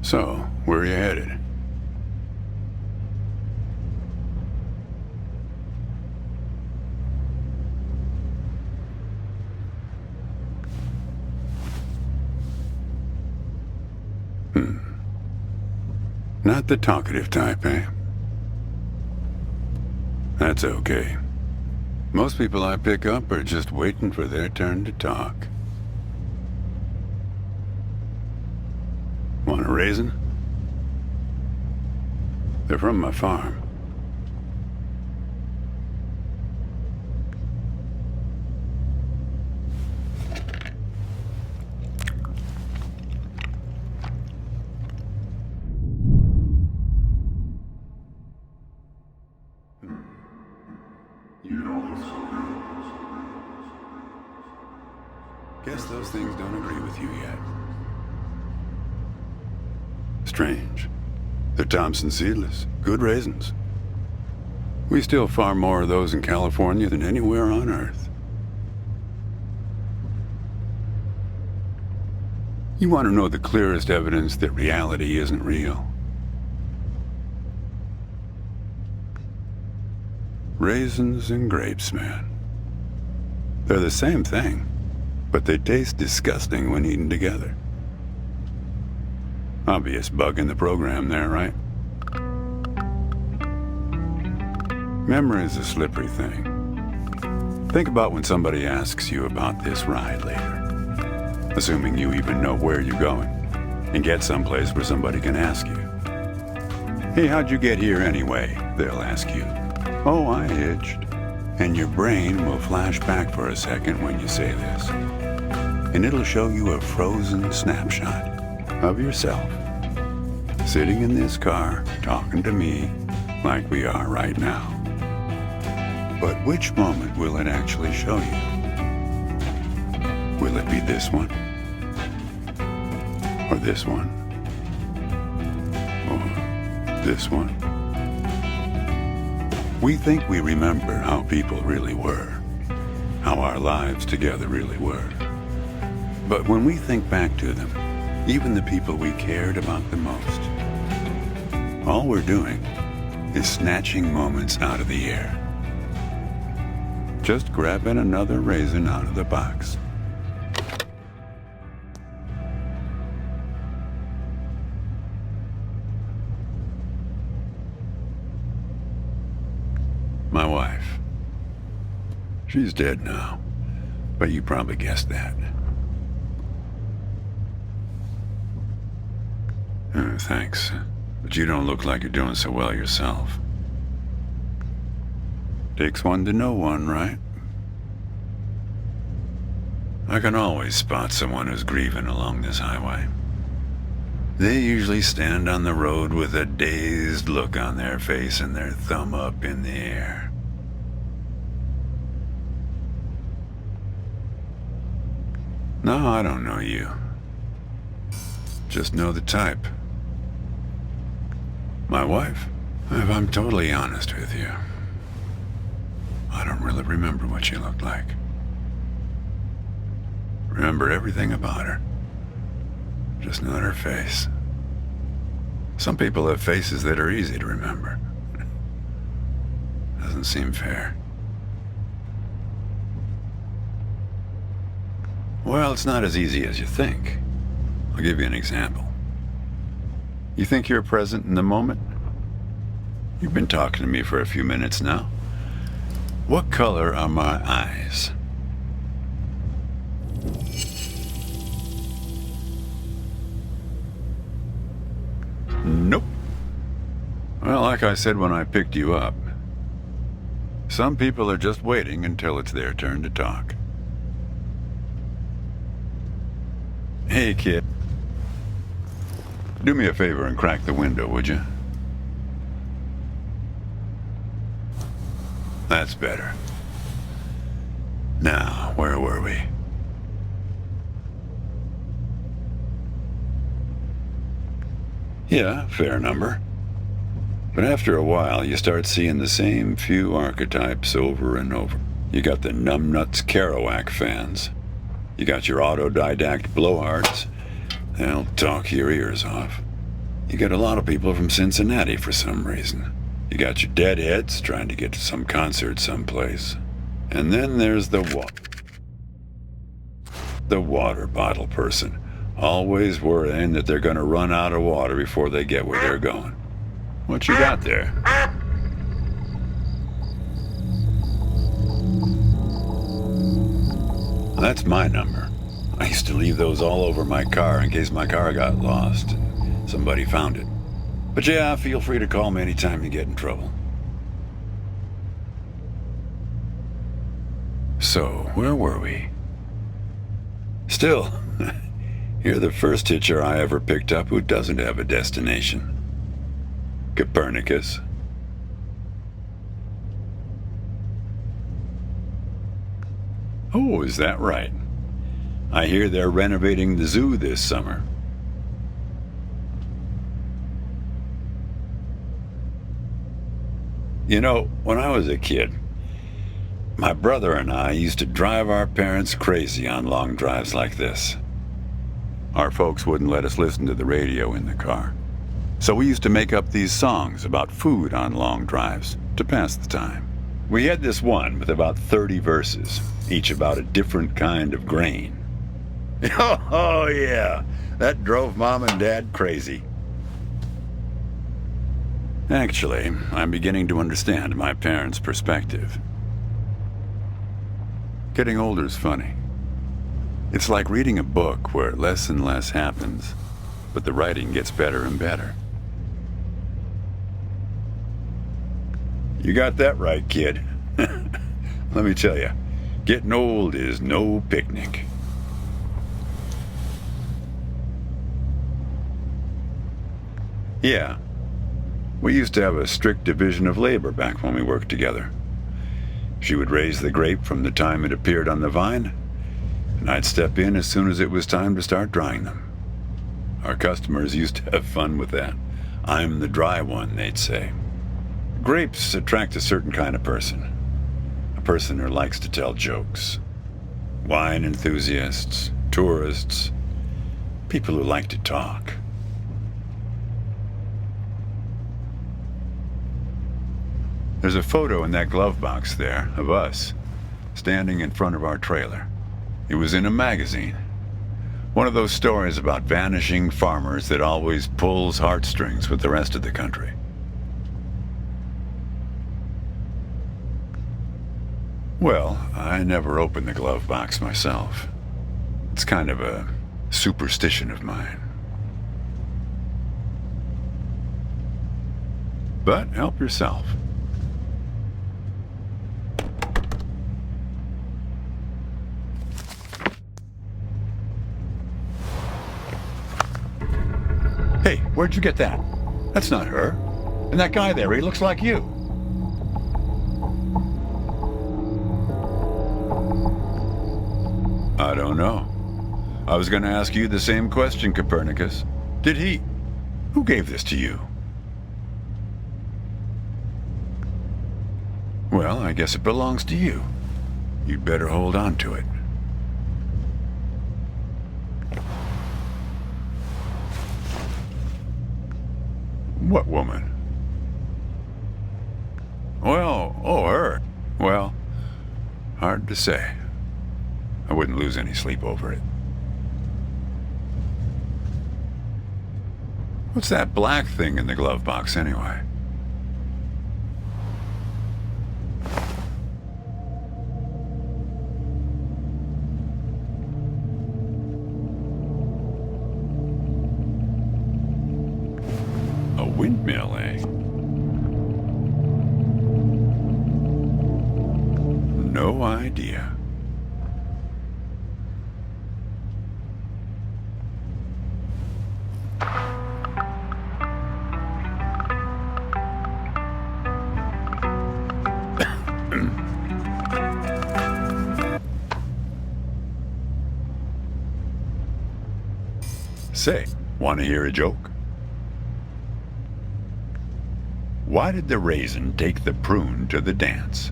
So, where are you headed? Not the talkative type, eh? That's okay. Most people I pick up are just waiting for their turn to talk. Want a raisin? They're from my farm. Guess those things don't agree with you yet. Strange. They're Thompson seedless. Good raisins. We still farm more of those in California than anywhere on Earth. You want to know the clearest evidence that reality isn't real? Raisins and grapes, man. They're the same thing, but they taste disgusting when eaten together. Obvious bug in the program there, right? Memory is a slippery thing. Think about when somebody asks you about this ride later, assuming you even know where you're going, and get someplace where somebody can ask you. Hey, how'd you get here anyway? They'll ask you. Oh, I hitched. And your brain will flash back for a second when you say this. And it'll show you a frozen snapshot of yourself, sitting in this car, talking to me like we are right now. But which moment will it actually show you? Will it be this one? Or this one? Or this one? We think we remember how people really were, how our lives together really were. But when we think back to them, even the people we cared about the most, all we're doing is snatching moments out of the air. Just grabbing another raisin out of the box. My wife. She's dead now, but you probably guessed that. Thanks, but you don't look like you're doing so well yourself. Takes one to know one, right? I can always spot someone who's grieving along this highway. They usually stand on the road with a dazed look on their face and their thumb up in the air. No, I don't know you. Just know the type. My wife, if I'm totally honest with you, I don't really remember what she looked like. Remember everything about her. Just not her face. Some people have faces that are easy to remember. Doesn't seem fair. Well, it's not as easy as you think. I'll give you an example. You think you're present in the moment? You've been talking to me for a few minutes now. What color are my eyes? Nope. Well, like I said when I picked you up, some people are just waiting until it's their turn to talk. Hey, kid. Do me a favor and crack the window, would you? That's better. Now, where were we? Yeah, fair number. But after a while, you start seeing the same few archetypes over and over. You got the numbnuts Kerouac fans. You got your autodidact blowhards. They'll talk your ears off. You got a lot of people from Cincinnati for some reason. You got your deadheads trying to get to some concert someplace. And then there's the water bottle person. Always worrying that they're going to run out of water before they get where they're going. What you got there? That's my number. I used to leave those all over my car in case my car got lost and somebody found it. But yeah, feel free to call me anytime you get in trouble. So, where were we? Still, you're the first hitcher I ever picked up who doesn't have a destination. Copernicus. Oh, is that right? I hear they're renovating the zoo this summer. You know, when I was a kid, my brother and I used to drive our parents crazy on long drives like this. Our folks wouldn't let us listen to the radio in the car. So we used to make up these songs about food on long drives to pass the time. We had this one with about 30 verses, each about a different kind of grain. Oh yeah, that drove Mom and Dad crazy. Actually, I'm beginning to understand my parents' perspective. Getting older's funny. It's like reading a book where less and less happens, but the writing gets better and better. You got that right, kid. Let me tell you, getting old is no picnic. Yeah, we used to have a strict division of labor back when we worked together. She would raise the grape from the time it appeared on the vine, and I'd step in as soon as it was time to start drying them. Our customers used to have fun with that. I'm the dry one, they'd say. Grapes attract a certain kind of person. A person who likes to tell jokes. Wine enthusiasts, tourists, people who like to talk. There's a photo in that glove box there of us, standing in front of our trailer. It was in a magazine. One of those stories about vanishing farmers that always pulls heartstrings with the rest of the country. Well, I never opened the glove box myself. It's kind of a superstition of mine. But help yourself. Hey, where'd you get that? That's not her. And that guy there, he looks like you. I don't know. I was going to ask you the same question, Copernicus. Did he... Who gave this to you? Well, I guess it belongs to you. You'd better hold on to it. What woman? Well, oh, her. Well, hard to say. I wouldn't lose any sleep over it. What's that black thing in the glove box, anyway? A windmill, eh? No idea. Say, want to hear a joke? Why did the raisin take the prune to the dance?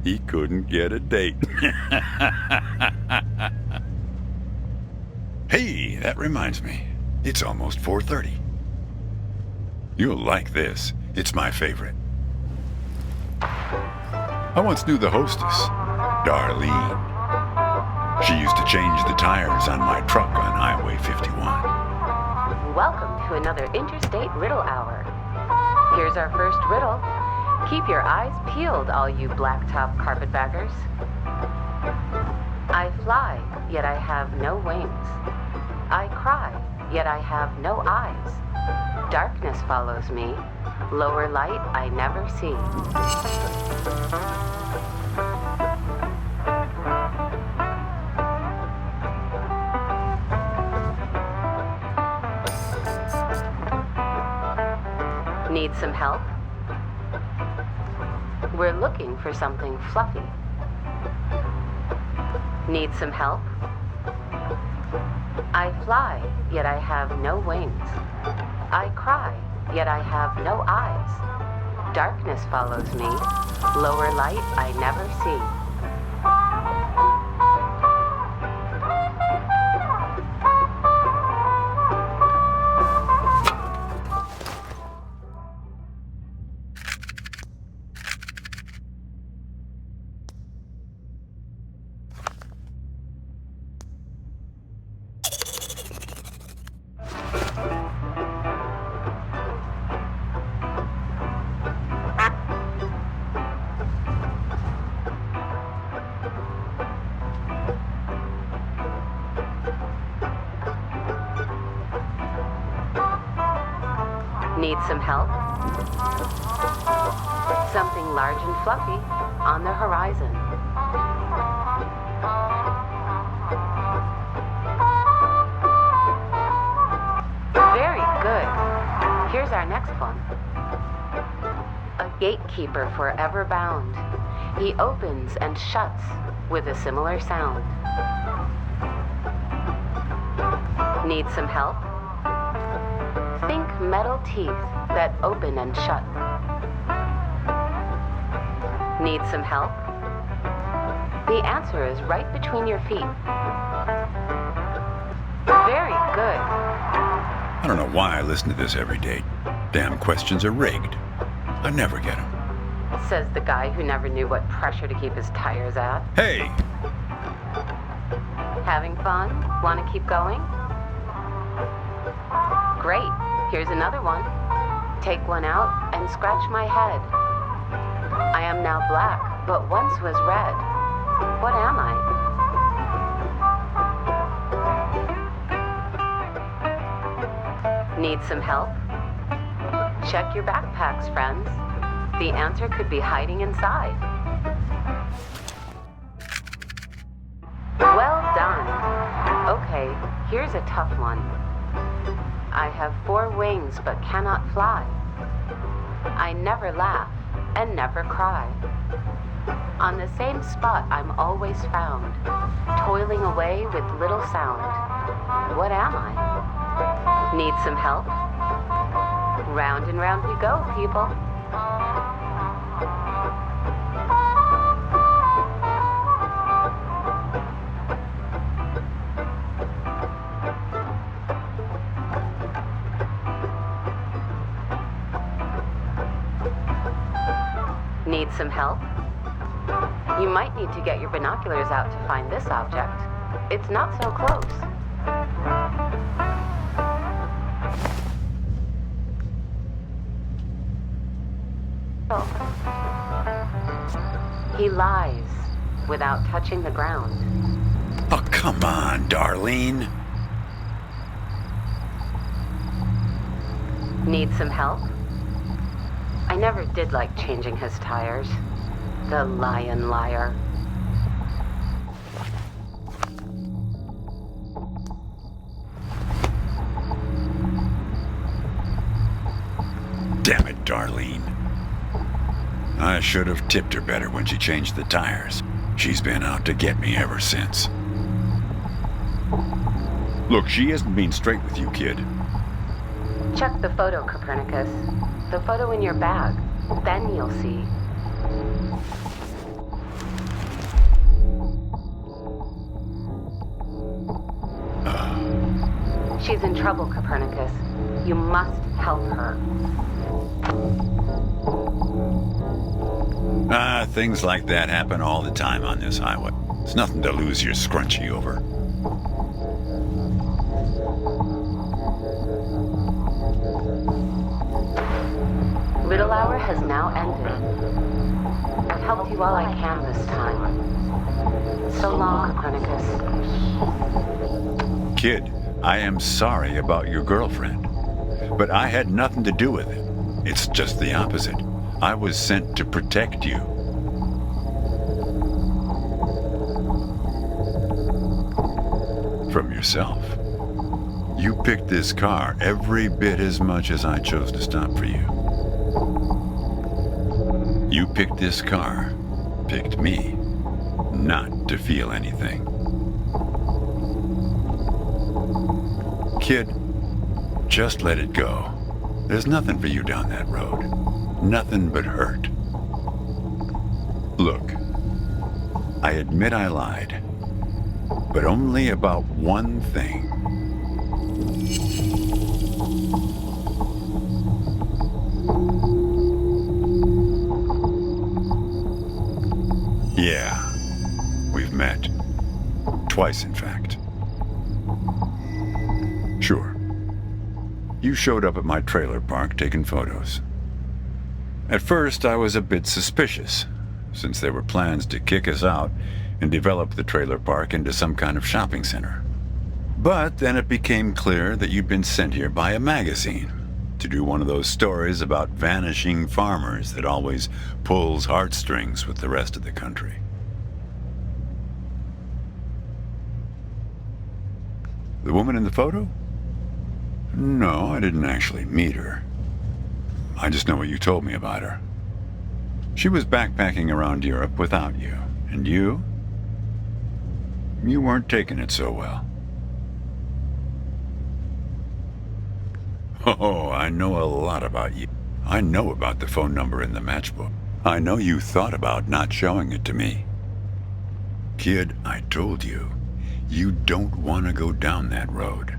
He couldn't get a date. Hey, that reminds me. It's almost 4:30. You'll like this. It's my favorite. I once knew the hostess, Darlene. She used to change the tires on my truck on Highway 51. Welcome to another Interstate Riddle Hour. Here's our first riddle. Keep your eyes peeled, all you blacktop carpetbaggers. I fly, yet I have no wings. I cry, yet I have no eyes. Darkness follows me. Lower light I never see. Need some help? We're looking for something fluffy. Need some help? I fly, yet I have no wings. I cry, yet I have no eyes. Darkness follows me. Lower light I never see. Need some help? Something large and fluffy on the horizon. Very good. Here's our next one. A gatekeeper forever bound. He opens and shuts with a similar sound. Need some help? Think metal teeth that open and shut. Need some help? The answer is right between your feet. Very good. I don't know why I listen to this every day. Damn questions are rigged. I never get them. Says the guy who never knew what pressure to keep his tires at. Hey! Having fun? Want to keep going? Great. Here's another one. Take one out and scratch my head. I am now black, but once was red. What am I? Need some help? Check your backpacks, friends. The answer could be hiding inside. Well done. Okay, here's a tough one. I have 4 wings but cannot fly. I never laugh and never cry. On the same spot I'm always found, toiling away with little sound. What am I? Need some help? Round and round we go, people. Need some help? You might need to get your binoculars out to find this object. It's not so close. He lies without touching the ground. Oh, come on, Darlene. Need some help? I never did like changing his tires. The lion liar. Damn it, Darlene. I should have tipped her better when she changed the tires. She's been out to get me ever since. Look, she isn't being straight with you, kid. Check the photo, Copernicus. The photo in your bag. Then you'll see. She's in trouble, Copernicus. You must help her. Things like that happen all the time on this highway. It's nothing to lose your scrunchie over. Riddle hour has now ended. I've helped you all I can this time. So long, Copernicus. Kid, I am sorry about your girlfriend, but I had nothing to do with it. It's just the opposite. I was sent to protect you. From yourself. You picked this car every bit as much as I chose to stop for you. You picked this car, picked me, not to feel anything. Kid, just let it go. There's nothing for you down that road. Nothing but hurt. Look, I admit I lied, but only about one thing. Yeah, we've met. Twice, in fact. Sure. You showed up at my trailer park taking photos. At first, I was a bit suspicious, since there were plans to kick us out and develop the trailer park into some kind of shopping center. But then it became clear that you'd been sent here by a magazine to do one of those stories about vanishing farmers that always pulls heartstrings with the rest of the country. The woman in the photo? No, I didn't actually meet her. I just know what you told me about her. She was backpacking around Europe without you. And you? You weren't taking it so well. Oh, I know a lot about you. I know about the phone number in the matchbook. I know you thought about not showing it to me. Kid, I told you, you don't want to go down that road.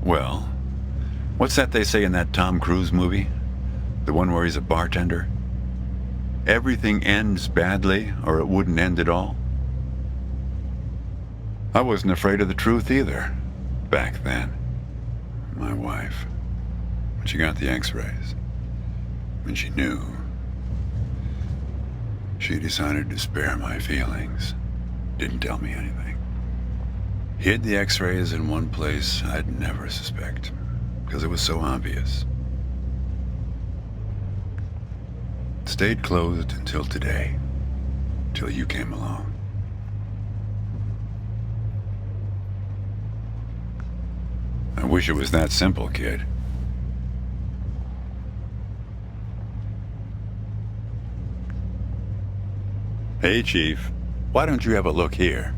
Well, what's that they say in that Tom Cruise movie? The one where he's a bartender? Everything ends badly, or it wouldn't end at all. I wasn't afraid of the truth either, back then. My wife, when she got the x-rays, when she knew, she decided to spare my feelings. Didn't tell me anything. Hid the x-rays in one place I'd never suspect, because it was so obvious. Stayed closed until today, till you came along. I wish it was that simple, kid. Hey, Chief. Why don't you have a look here?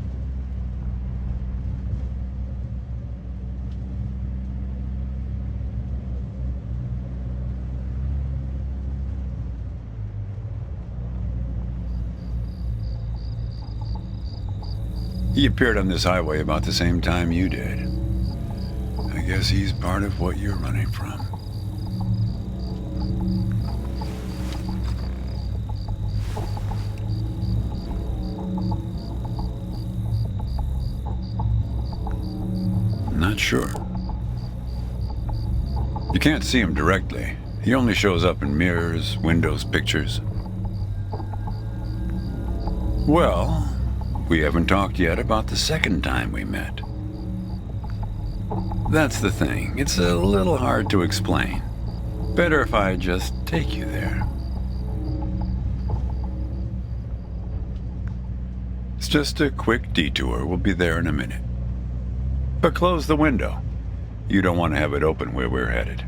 He appeared on this highway about the same time you did. I guess he's part of what you're running from. Not sure. You can't see him directly. He only shows up in mirrors, windows, pictures. Well, we haven't talked yet about the second time we met. That's the thing. It's a little hard to explain. Better if I just take you there. It's just a quick detour. We'll be there in a minute. But close the window. You don't want to have it open where we're headed.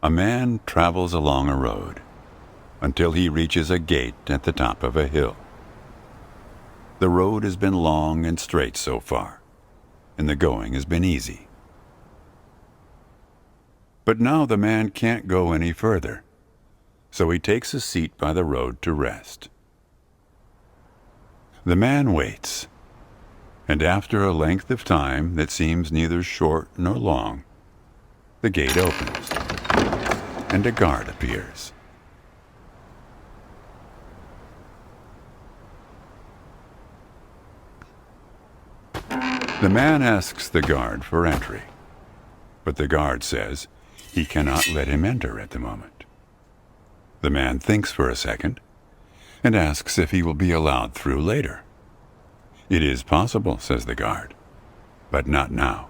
A man travels along a road until he reaches a gate at the top of a hill. The road has been long and straight so far, and the going has been easy. But now the man can't go any further, so he takes a seat by the road to rest. The man waits, and after a length of time that seems neither short nor long, the gate opens, and a guard appears. The man asks the guard for entry, but the guard says he cannot let him enter at the moment. The man thinks for a second and asks if he will be allowed through later. It is possible, says the guard, but not now.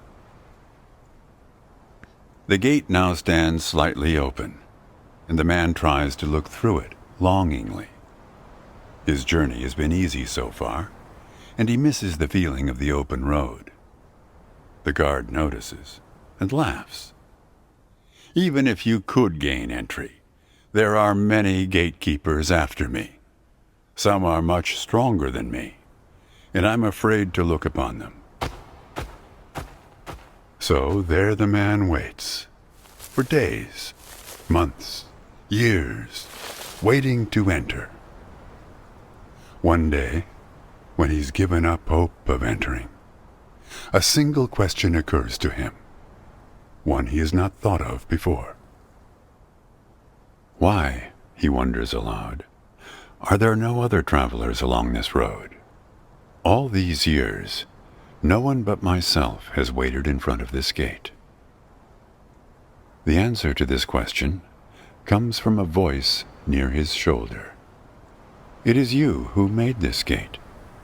The gate now stands slightly open, and the man tries to look through it longingly. His journey has been easy so far, and he misses the feeling of the open road. The guard notices and laughs. Even if you could gain entry, there are many gatekeepers after me. Some are much stronger than me, and I'm afraid to look upon them. So there the man waits, for days, months, years, waiting to enter. One day, when he's given up hope of entering, a single question occurs to him, one he has not thought of before. Why, he wonders aloud, are there no other travelers along this road? All these years, no one but myself has waited in front of this gate. The answer to this question comes from a voice near his shoulder. It is you who made this gate,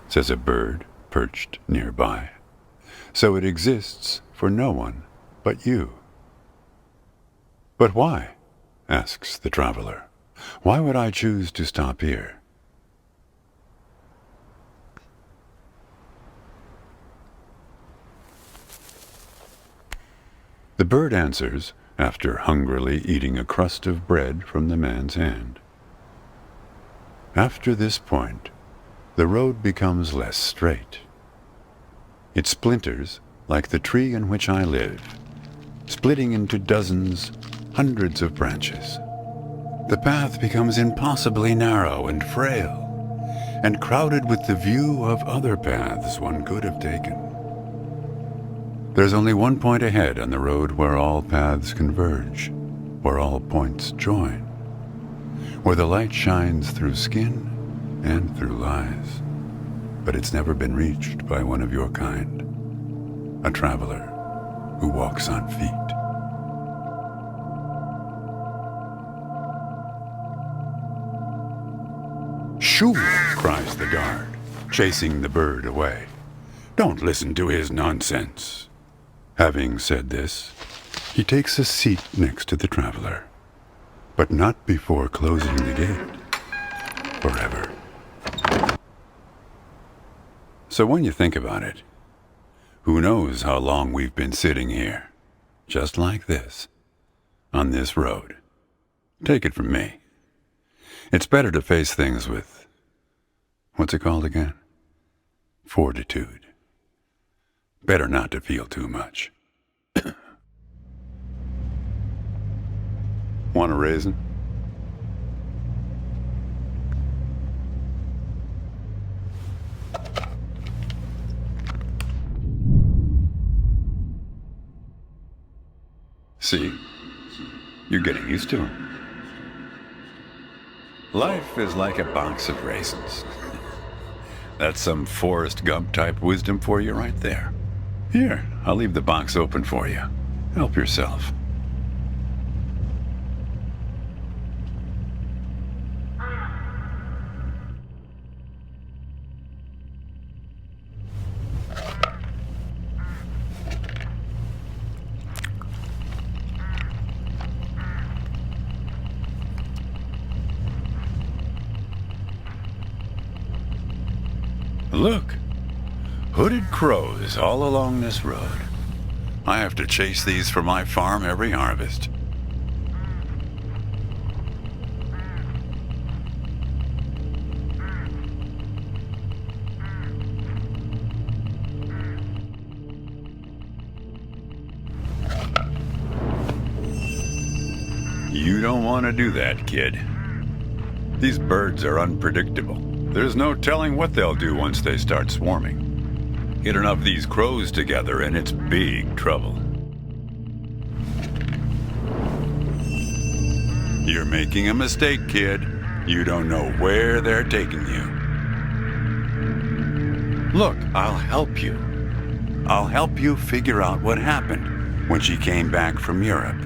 says a bird perched nearby. So it exists for no one but you. But why? Asks the traveler. Why would I choose to stop here? The bird answers after hungrily eating a crust of bread from the man's hand. After this point, the road becomes less straight. It splinters like the tree in which I live, splitting into dozens, hundreds of branches. The path becomes impossibly narrow and frail, and crowded with the view of other paths one could have taken. There's only one point ahead on the road where all paths converge, where all points join, where the light shines through skin and through lies. But it's never been reached by one of your kind, a traveler who walks on feet. Shoo! Cries the guard, chasing the bird away. Don't listen to his nonsense. Having said this, he takes a seat next to the traveler, but not before closing the gate forever. So when you think about it, who knows how long we've been sitting here, just like this, on this road. Take it from me. It's better to face things with, what's it called again? Fortitude. Better not to feel too much. Want a raisin? See, you're getting used to them. Life is like a box of raisins. That's some Forrest Gump type wisdom for you right there. Here, I'll leave the box open for you. Help yourself. Look, hooded crows all along this road. I have to chase these for my farm every harvest. You don't want to do that, kid. These birds are unpredictable. There's no telling what they'll do once they start swarming. Get enough of these crows together and it's big trouble. You're making a mistake, kid. You don't know where they're taking you. Look, I'll help you. I'll help you figure out what happened when she came back from Europe.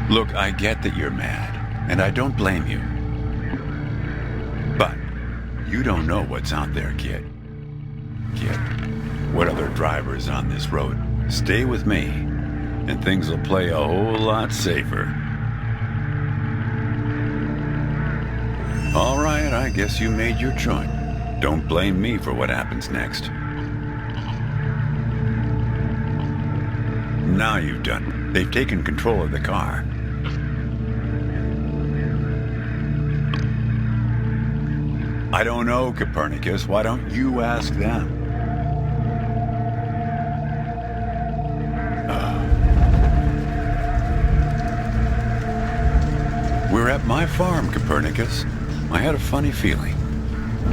Look, I get that you're mad, and I don't blame you. But you don't know what's out there, kid. Kid, what other drivers on this road? Stay with me, and things will play a whole lot safer. All right, I guess you made your choice. Don't blame me for what happens next. Now you've done it. They've taken control of the car. I don't know, Copernicus. Why don't you ask them? We're at my farm, Copernicus. I had a funny feeling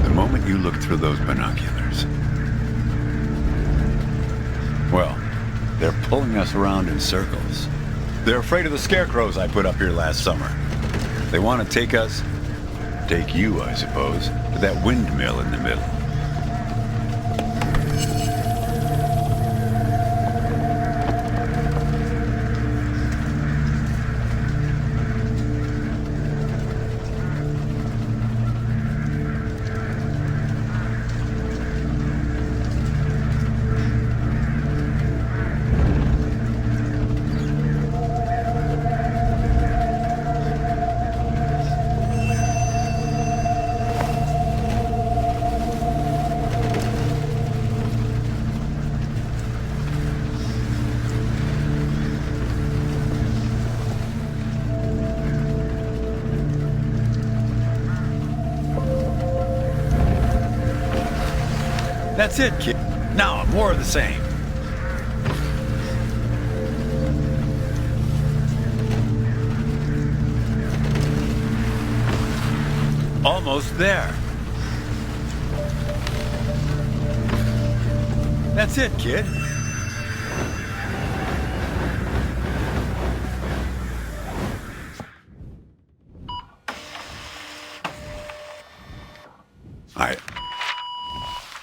the moment you looked through those binoculars. Well, they're pulling us around in circles. They're afraid of the scarecrows I put up here last summer. They want to take you, I suppose, to that windmill in the middle. That's it, kid. Now, more of the same. Almost there. That's it, kid.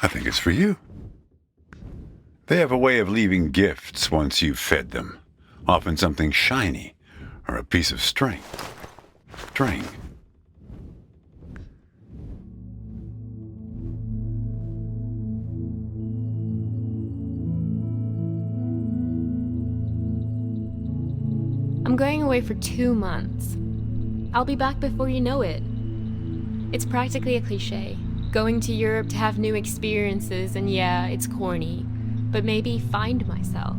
I think it's for you. They have a way of leaving gifts once you've fed them. Often something shiny or a piece of string. I'm going away for 2 months. I'll be back before you know it. It's practically a cliche. Going to Europe to have new experiences, and yeah, it's corny, but maybe find myself.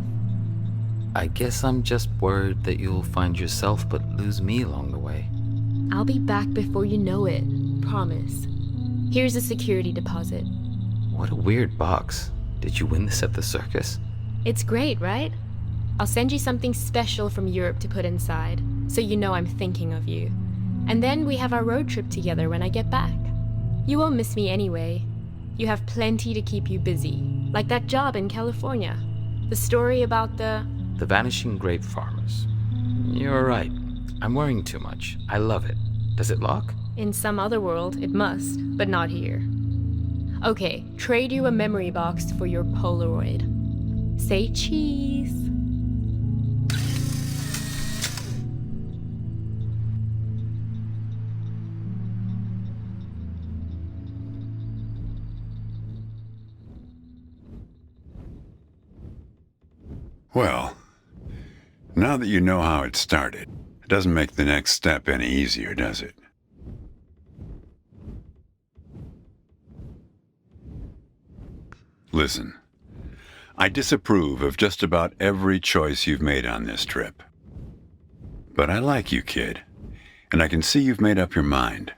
I guess I'm just worried that you'll find yourself but lose me along the way. I'll be back before you know it, promise. Here's a security deposit. What a weird box. Did you win this at the circus? It's great, right? I'll send you something special from Europe to put inside, so you know I'm thinking of you. And then we have our road trip together when I get back. You won't miss me anyway. You have plenty to keep you busy, like that job in California. The story about the vanishing grape farmers. You're right. I'm worrying too much. I love it. Does it lock? In some other world, it must, but not here. Okay, trade you a memory box for your Polaroid. Say cheese. Well, now that you know how it started, it doesn't make the next step any easier, does it? Listen, I disapprove of just about every choice you've made on this trip. But I like you, kid, and I can see you've made up your mind.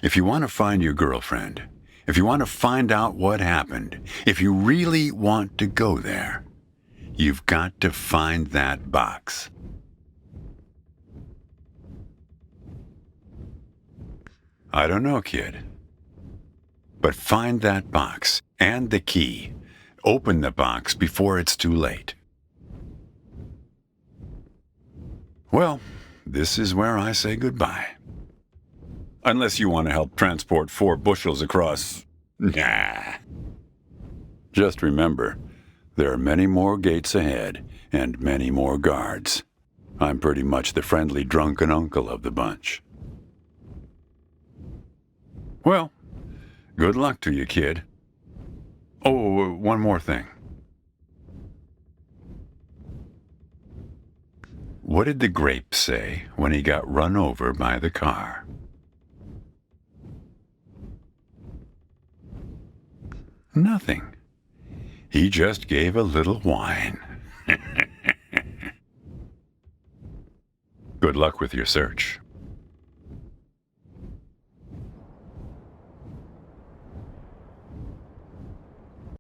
If you want to find your girlfriend, if you want to find out what happened, if you really want to go there, You've got to find that box. I don't know, kid. But find that box and the key. Open the box before it's too late. Well, this is where I say goodbye. Unless you want to help transport 4 bushels across. Nah. Just remember, there are many more gates ahead and many more guards. I'm pretty much the friendly drunken uncle of the bunch. Well, good luck to you, kid. Oh, one more thing. What did the grape say when he got run over by the car? Nothing. He just gave a little whine. Good luck with your search.